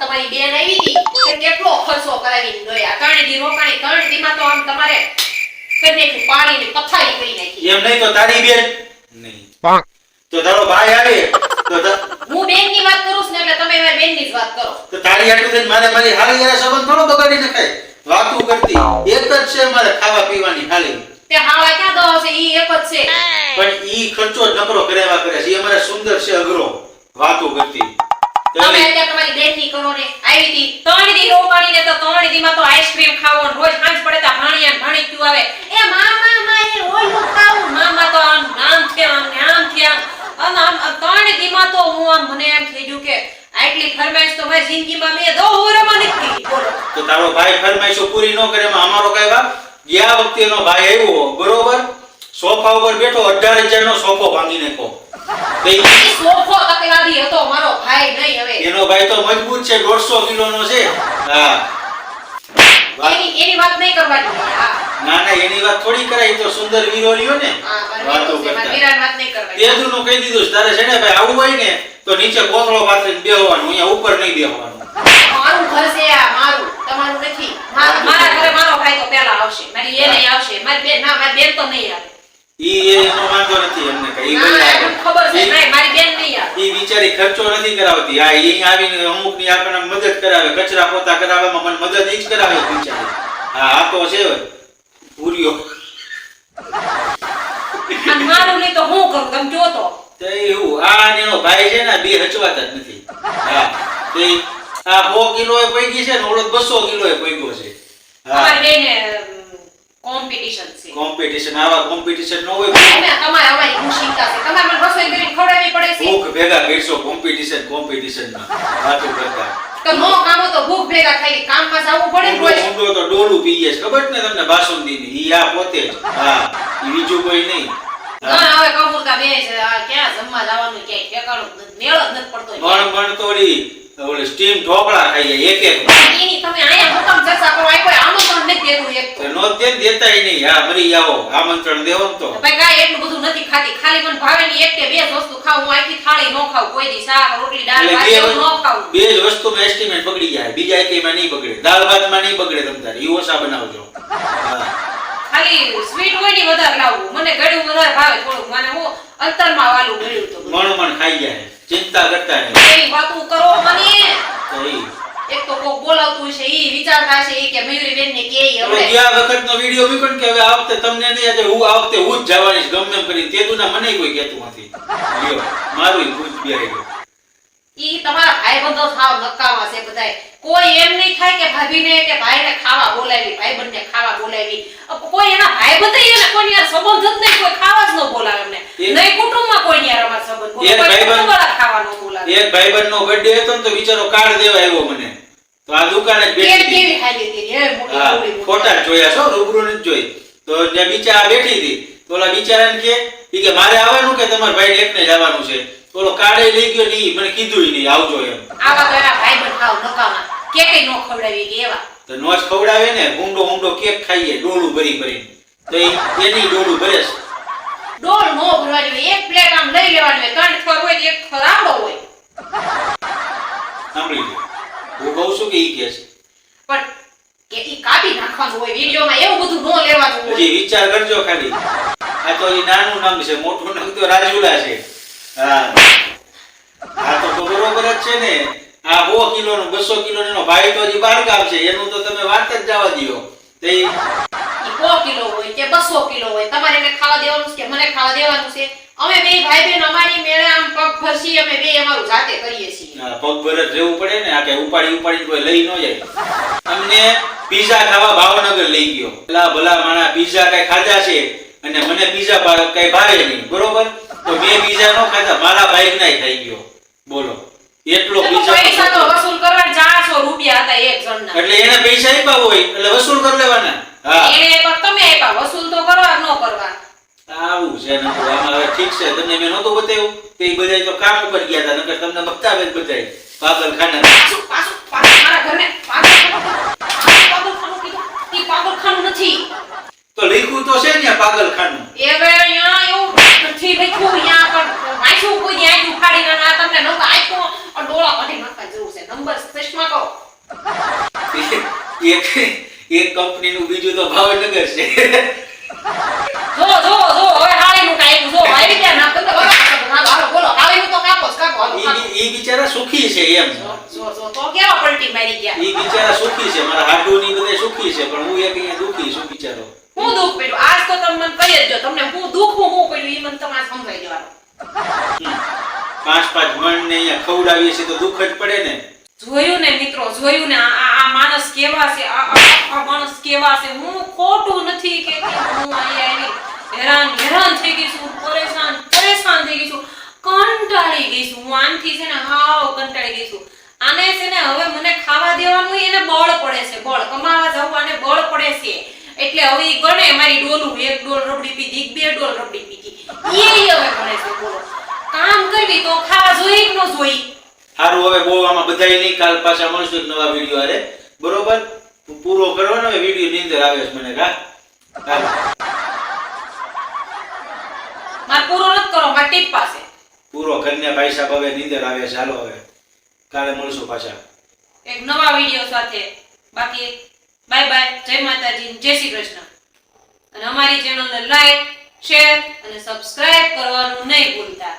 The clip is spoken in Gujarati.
તમારી બેન આવી હતી કે કેટલો ખર્ચો કરાવીને ગયા 3 દી રોકાણી 3 દીમાં તો આમ તમારે કરીને પાણીની પથારી કરી નાખી એમ નહીં તો તારી બેન નહીં તો તારો ભાઈ આવે તો હું બેનની વાત કરું છું ને એટલે તમે મારી બેનની જ વાત કરો તો તારી હાટુ થઈને મારી હારી જરા સંબંધ થોડો બગાડી નખાય વાતું કરતી એક જ છે મારે ખાવા પીવાની હાલી તે હાવા ક્યાં દો છે ઈ એક જ છે પણ ઈ ખર્ચો નકરો કરેવા કરે છે ઈ અમારે સુંદર છે અઘરો વાતું કરતી તમે અત્યારે તમારી બેનની કરો ને આવી હતી 3 દી રોકાણી ને તો 3 દીમાં તો આઈસ્ક્રીમ ખાવો ને રોજ સાંજ પડે તો ભાણી ક્યુ આવે એ મામા મારે ઓલું ખાવું મામા તો આમ નામ છે આમ છે આમ 3 દીમાં તો હું આમ મને એમ થઈ ગયું કે આટલી ફરમાઈશ તો મારી જિંદગીમાં મેં 10 વર્ષમાં નથી કરી બોલો તો તારો ભાઈ ફરમાઈશો પૂરી ન કરે એમાં અમારો કઈ વાક ગયા વખતેનો ભાઈ આવ્યો બરોબર સોફા ઉપર બેઠો 18000 નો સોફો ભાંગી નાખ્યો ઈ સોફો તકલાદી હતો મારો ભાઈ નહીં હવે એનો ભાઈ તો મજબૂત છે 150 કિલોનો છે હા એની વાત નહીં કરવાની હા ના એની વાત થોડી કરાય તો સુંદર વીરો લ્યો ને વાતો કરતા વીરાની વાત નહીં કરવાની તેજુનું કહી દીધું છે તારે છે ને ભાઈ આવું હોય ને તો નીચે કોથળો પાથરીને બેહવાનું અહીંયા ઉપર નહીં બેહવાનું મારું ઘર છે આ મારું તમારું નથી મારા ઘરે મારો ભાઈ તો પહેલા આવશે મારી એ નહીં આવશે મારી બેન ના મારી બેન તો નહીં આવે ઈ એનો વાંધો નથી એમને કઈ ખબર છે નહીં મારી બેન નહીં આવે ઈ બિચારી ખર્ચો નથી કરાવતી આ અહીં આવીને અમુક ની આપણને મદદ કરાવે કચરા પોતા કરાવવામાં મને મદદ ઈ જ કરાવે બિચારી હા આ તો છે પૂરીઓ અને મારું નહીં તો હું કરું તમે જો તો તે હું આ એનો ભાઈ છે ને બે હચવાતા જ નથી હા તે આ 100 કિલો એ પૈકી છે ને ઓલો 200 કિલો એ પૈકો છે અમારી બેને કોમ્પિટિશન છે કોમ્પિટિશન આવા કોમ્પિટિશન ન હોય તમારે અમારી મુશ્કેલ છે તમારે મને રસોઈ કરીને ખવડાવવી પડે છે ભૂખ ભેગા કરશો કોમ્પિટિશન માં વાતો કરતા તો નો કામો તો ભૂખ ભેગા ખાઈ કામમાં જવું પડે રોજ ઊંડો તો ડોલું પીએ છે ખબર ને તમને બાસુંદી ની ઈ આ પોતે જ હા ઈ બીજું કોઈ નહીં ના હવે કબૂરતા બે છે ક્યાં જમવા જવાનું ક્યાં ઠેકાણું મેળ જ નથી પડતો પણ તોડી ઓલે સ્ટીમ ઢોકળા ખાઈએ એક એની તમે આયા હુકમ ચર્ચા કરો આ કોઈ આમંત્રણ નથી દેતું એક તો નો દેતાય નહીં હા મરી આવો આમંત્રણ દેવો તો ભાઈ કાઈ એટલું બધું નથી ખાતી ખાલી મને ભાવે ની એક કે બે જ વસ્તુ ખાવ હું આખી થાળી નો ખાવ કોઈ દી શાક રોટલી દાળ ભાત એવું નો ખાવ બે જ વસ્તુમાં એસ્ટિમેટ બગડી જાય બીજા એકેયમાં નહીં બગડે દાળ ભાતમાં નહીં બગડે તમતારે ઈ ઓછા બનાવજો હા ખાલી સ્વીટ હોય ની વધારે લાવવું મને ગળ્યું વધારે ભાવે થોડું મને હું અંતરમાં વાલું ગળ્યું તો મણ ખાઈ જાય ચિંતા કરતા નહીં એ વાતું કરો મને તો એક તો કોક બોલાવતું છે ઈ વિચારતા છે ઈ કે મયુરી બેન ને કે હવે ગયા વખતનો વિડિયો મૂક્યો કે હવે આ વખતે તમને નહીં આજે હું આ વખતે હું જ જવાની છું ગમે એમ કરી તેતુના મને કોઈ કહેતું નથી લ્યો મારું ભૂત બેહી ગયો ઈ તમારા ભાઈબંધો થાવ નકામા છે બધાય કોઈ એમ નહીં થાય કે ભાભીને કે ભાઈને ખાવા બોલાવી ભાઈબંધને ખાવા બોલાવી કોઈ એના ભાઈબંધ એને કોઈ યાર સંબંધ જ નહીં કોઈ ખાવા જ ન બોલાવે એમને નહીં કુટુંબમાં કોઈ યાર અમાર સંબંધ કોઈ કુટુંબવાળા ખાવા ન બોલાવે એક ભાઈબંધનો બર્થડે હતો ને તો બિચારો કાર્ડ દેવા આવ્યો મને તો આ દુકાને જ બેઠી હતી કેવી હાલી હતી હે મોટી ફોટા જોયા છો રૂબરૂ નથી જોઈ તો જે બિચારા બેઠી હતી તો ઓલા બિચારાને કે મારે આવવાનું કે તમારા ભાઈને એકને જ આવવાનું છે ઓલો કાઢે લઈ ગયો ની મને કીધું નહીં આવજો એમ આવા તો એના ભાઈબંધ ખાવ નકામા કેકે નો ખવડાવી કે એવા તો નો જ ખવડાવે ને ઊંડો કેક ખાઈએ ડોલું ભરી તો એની ડોલું ભરે છે ડોલ નો ભરવાની એક પ્લેટ આમ લઈ લેવાની હોય ત્રણ થર હોય એક થર આડો હોય સાંભળી લો હું કહું છું કે ઈ કે છે પણ કે ઈ કાઢી નાખવાનું હોય વિડિયોમાં એવું બધું નો લેવાનું હોય હજી વિચાર કરજો ખાલી આ તો ઈ નાનું નામ છે મોટું નામ તો રાજુલા છે હા આ તો બરોબર જ છે ને આ 100 કિલોનો 200 કિલોનો ભાઈ તો હજી 12 ગામ છે એનું તો તમે વાત જ જવા દયો તે ઈ 100 કિલો હોય કે 200 કિલો હોય તમારે એને ખાવા દેવાનું છે કે મને ખાવા દેવાનું છે અમે બે ભાઈ બહેન અમારી મેળે આમ પગ ભરસી અમે બે અમારું જાતે કરીએ છીએ હા પગ ભર જ રહેવું પડે ને આ કે ઉપાડી કોઈ લઈ ન જાય અમને પીઝા ખાવા ભાવનગર લઈ ગયો ભલા માણા પીઝા કઈ ખાધા છે અને મને પીઝા કઈ ભાવે નહીં બરોબર તો બે પીઝા નો ખાધા મારા બાઈક નાય ખાઈ ગયો બોલો એટલો પૈસા તો વસૂલ કરવા 400 રૂપિયા હતા એક જણના એટલે એને પૈસા આપ્યા હોય એટલે વસૂલ કરી લેવાના હા એને તમે આપ્યા વસૂલ તો કરવા ન કરવા આવું છે ને તો આમાં હવે ઠીક છે તમને મેં નહોતું બતાવ્યું તે બધાય તો કામ ઉપર ગયા હતા નકર તમને બતાવે જ બધાય પાગલખાના પાછું મારા ઘરને પાગલખાનું કીધું ઈ પાગલખાનું નથી તો લખ્યું તો છે ને પાગલખાનું એ હવે અહીંયા એવું નથી લખ્યું અહીંયા પણ વાંચ્યું કોઈ દી આંખું ફાડીને ના તમને નતો આંખો ડોળા કાઢી નાખતા રાખવાની જરૂર છે. નંબર ચશ્મા કહો. એક કંપનીનું બીજું તો ભાવનગર છે. જો હવે હાળીનું કાપ્યું જો આવી ગયા ના તો હાલો બોલો હાળીનું તો કાપો જ કાપો હાલો, કાપો. ઈ બિચારા સુખી છે એમ. જો તો કેવા પલટી મારી ગયા. ઈ બિચારા સુખી છે, મારા હાડુની બધે સુખી છે, પણ હું એક અહીંયા દુખી છું બિચારો. હું દુઃખ પડ્યું આજ તો તમે મને કહી જ દો તમને હું દુઃખ હું પડ્યું ઈ મને તમારે સમજાઈ દેવાનું. પાંચ મણ ને અહીંયા ખવડાવીએ છે તો દુઃખ જ પડે ને. જોયું ને મિત્રો જોયું ને આ માણસ કેવા છે આ માણસ કેવા છે. હું ખોટું નથી કે હું અહીંયા આવી હેરાન થઈ ગઈ છું, પરેશાન થઈ ગઈ છું, કંટાળી ગઈ છું. હું આનથી છે ને હાવ કંટાળી ગઈ છું. આને છે ને હવે મને ખાવા દેવાનું એને બળ પડે છે, બળ કમાવા જવું આને બળ પડે છે. એટલે હવે ઈ ગણે મારી ડોલું એક ડોલ રબડી પીધી બે ડોલ રબડી પીધી ઈ હવે ગણે છે. બોલો કામ કરવી તો ખાવા જોઈ કે ન જોઈ. હારું હવે બહુ આમાં બધાય નહીં, કાલ પાછા મળશું એક નવા વિડિયો હારે, બરોબર? પૂરો કરવાનો હવે વિડિયો ની અંદર આવે છે મને કા. હાલો. માર પૂરો નત કરો માર ટીપ પાસે પૂરો કરીને ભાઈ સાહેબ હવે નીંદર આવે છે. હાલો હવે કાલે મળશું પાછા એક નવા વિડિયો સાથે. બાકી બાય બાય, જય માતાજી, જય શ્રી કૃષ્ણ. અને અમારી ચેનલને લાઈક શેર અને સબસ્ક્રાઇબ કરવાનું નહીં ભૂલતા.